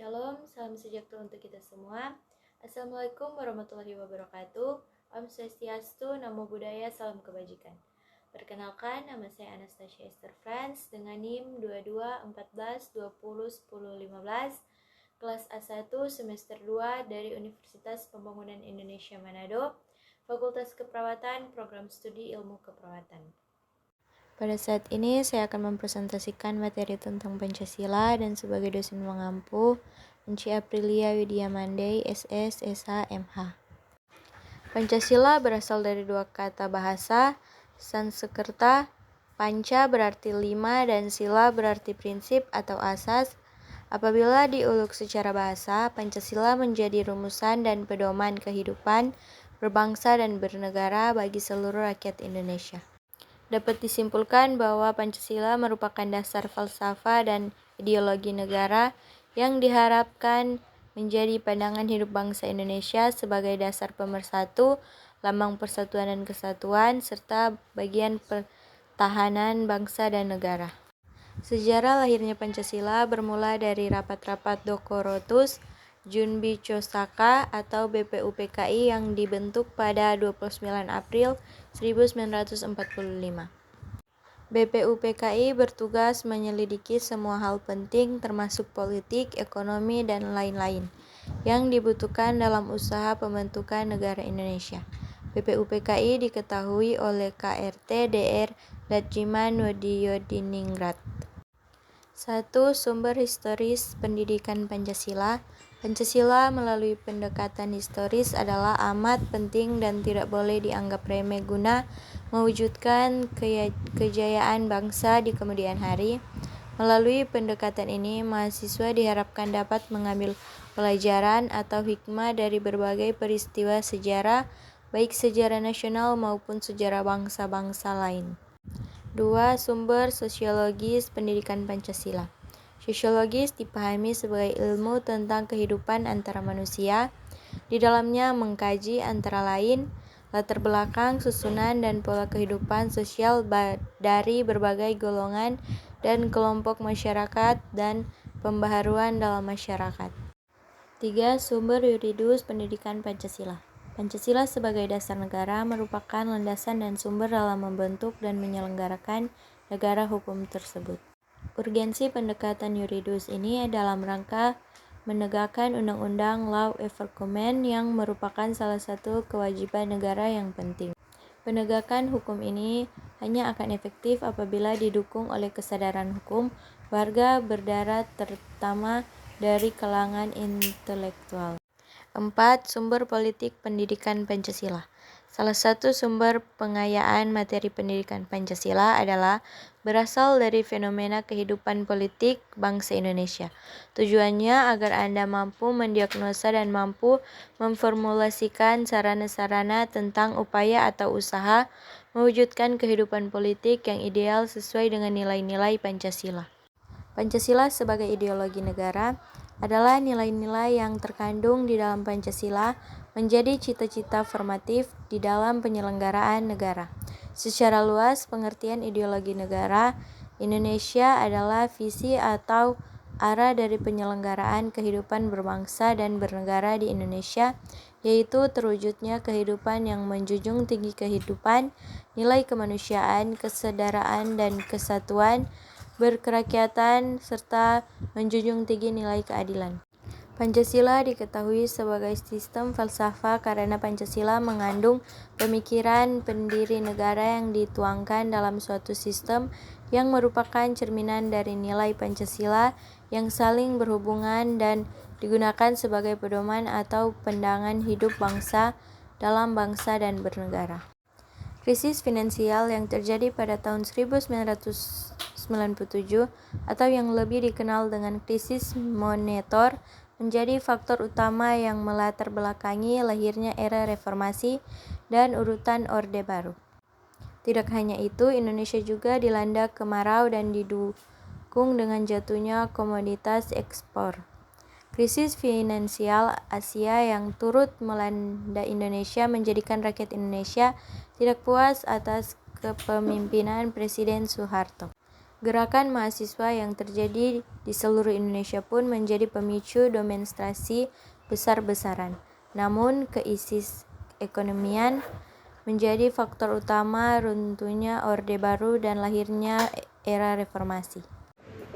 Shalom, salam sejahtera untuk kita semua. Assalamualaikum warahmatullahi wabarakatuh. Om Swastiastu, Namo Buddhaya, salam kebajikan. Perkenalkan, nama saya Anastasia Esther Franz dengan NIM 2214201015, kelas A1 semester 2 dari Universitas Pembangunan Indonesia Manado, Fakultas Keperawatan, Program Studi Ilmu Keperawatan. Pada saat ini saya akan mempresentasikan materi tentang Pancasila dan sebagai dosen mengampu, Enci Aprilia Widya Mandey, SS, SH, MH. Pancasila berasal dari dua kata bahasa, Sanskerta. Panca berarti 5 dan sila berarti prinsip atau asas. Apabila diuluk secara bahasa, Pancasila menjadi rumusan dan pedoman kehidupan berbangsa dan bernegara bagi seluruh rakyat Indonesia. Dapat disimpulkan bahwa Pancasila merupakan dasar falsafah dan ideologi negara yang diharapkan menjadi pandangan hidup bangsa Indonesia sebagai dasar pemersatu, lambang persatuan dan kesatuan, serta bagian pertahanan bangsa dan negara. Sejarah lahirnya Pancasila bermula dari rapat-rapat Dokorotus Junbicosaka atau BPUPKI yang dibentuk pada 29 April 1945. BPUPKI bertugas menyelidiki semua hal penting termasuk politik, ekonomi, dan lain-lain yang dibutuhkan dalam usaha pembentukan negara Indonesia. BPUPKI diketahui oleh KRT Dr. Dadjiman Wadiyodiningrat. 1. Sumber historis pendidikan Pancasila. Pancasila melalui pendekatan historis adalah amat penting dan tidak boleh dianggap remeh guna mewujudkan kejayaan bangsa di kemudian hari. Melalui pendekatan ini, mahasiswa diharapkan dapat mengambil pelajaran atau hikmah dari berbagai peristiwa sejarah, baik sejarah nasional maupun sejarah bangsa-bangsa lain. 2. Sumber sosiologis pendidikan Pancasila. Sosiologis dipahami sebagai ilmu tentang kehidupan antara manusia. Di dalamnya mengkaji antara lain latar belakang, susunan, dan pola kehidupan sosial dari berbagai golongan dan kelompok masyarakat dan pembaharuan dalam masyarakat. 3. Sumber yuridis pendidikan Pancasila. Pancasila sebagai dasar negara merupakan landasan dan sumber dalam membentuk dan menyelenggarakan negara hukum tersebut. Urgensi pendekatan yuridis ini dalam rangka menegakkan undang-undang law enforcement yang merupakan salah satu kewajiban negara yang penting. Penegakan hukum ini hanya akan efektif apabila didukung oleh kesadaran hukum warga berdara terutama dari kalangan intelektual. 4. Sumber politik pendidikan Pancasila. Salah satu sumber pengayaan materi pendidikan Pancasila adalah berasal dari fenomena kehidupan politik bangsa Indonesia. Tujuannya agar Anda mampu mendiagnosa dan mampu memformulasikan sarana-sarana tentang upaya atau usaha mewujudkan kehidupan politik yang ideal sesuai dengan nilai-nilai Pancasila. Pancasila sebagai ideologi negara adalah nilai-nilai yang terkandung di dalam Pancasila menjadi cita-cita formatif di dalam penyelenggaraan negara. Secara luas, pengertian ideologi negara Indonesia adalah visi atau arah dari penyelenggaraan kehidupan berbangsa dan bernegara di Indonesia, yaitu terwujudnya kehidupan yang menjunjung tinggi kehidupan, nilai kemanusiaan, kesetaraan dan kesatuan, berkerakyatan, serta menjunjung tinggi nilai keadilan. Pancasila diketahui sebagai sistem falsafah karena Pancasila mengandung pemikiran pendiri negara yang dituangkan dalam suatu sistem yang merupakan cerminan dari nilai Pancasila yang saling berhubungan dan digunakan sebagai pedoman atau pandangan hidup bangsa dalam bangsa dan bernegara. Krisis finansial yang terjadi pada tahun 1997 atau yang lebih dikenal dengan krisis moneter menjadi faktor utama yang melatar belakangi lahirnya era reformasi dan urutan Orde Baru. Tidak hanya itu, Indonesia juga dilanda kemarau dan didukung dengan jatuhnya komoditas ekspor. Krisis finansial Asia yang turut melanda Indonesia menjadikan rakyat Indonesia tidak puas atas kepemimpinan Presiden Soeharto. Gerakan mahasiswa yang terjadi di seluruh Indonesia pun menjadi pemicu demonstrasi besar-besaran. Namun, krisis ekonomian menjadi faktor utama runtuhnya Orde Baru dan lahirnya era reformasi.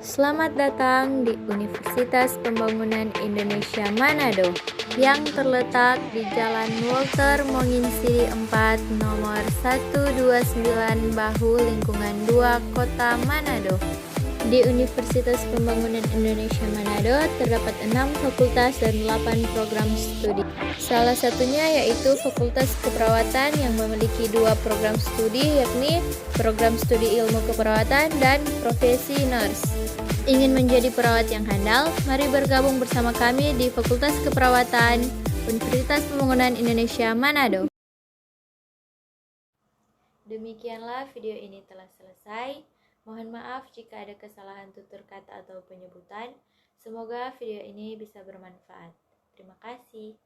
Selamat datang di Universitas Pembangunan Indonesia Manado yang terletak di Jalan Walter Monginsiri 4 nomor 129 Bahu Lingkungan 2 Kota Manado. Di Universitas Pembangunan Indonesia Manado terdapat 6 fakultas dan 8 program studi. Salah satunya yaitu Fakultas Keperawatan yang memiliki 2 program studi, yakni Program Studi Ilmu Keperawatan dan Profesi Nurse. Ingin menjadi perawat yang handal? Mari bergabung bersama kami di Fakultas Keperawatan Universitas Pembangunan Indonesia Manado. Demikianlah video ini telah selesai. Mohon maaf jika ada kesalahan tutur kata atau penyebutan. Semoga video ini bisa bermanfaat. Terima kasih.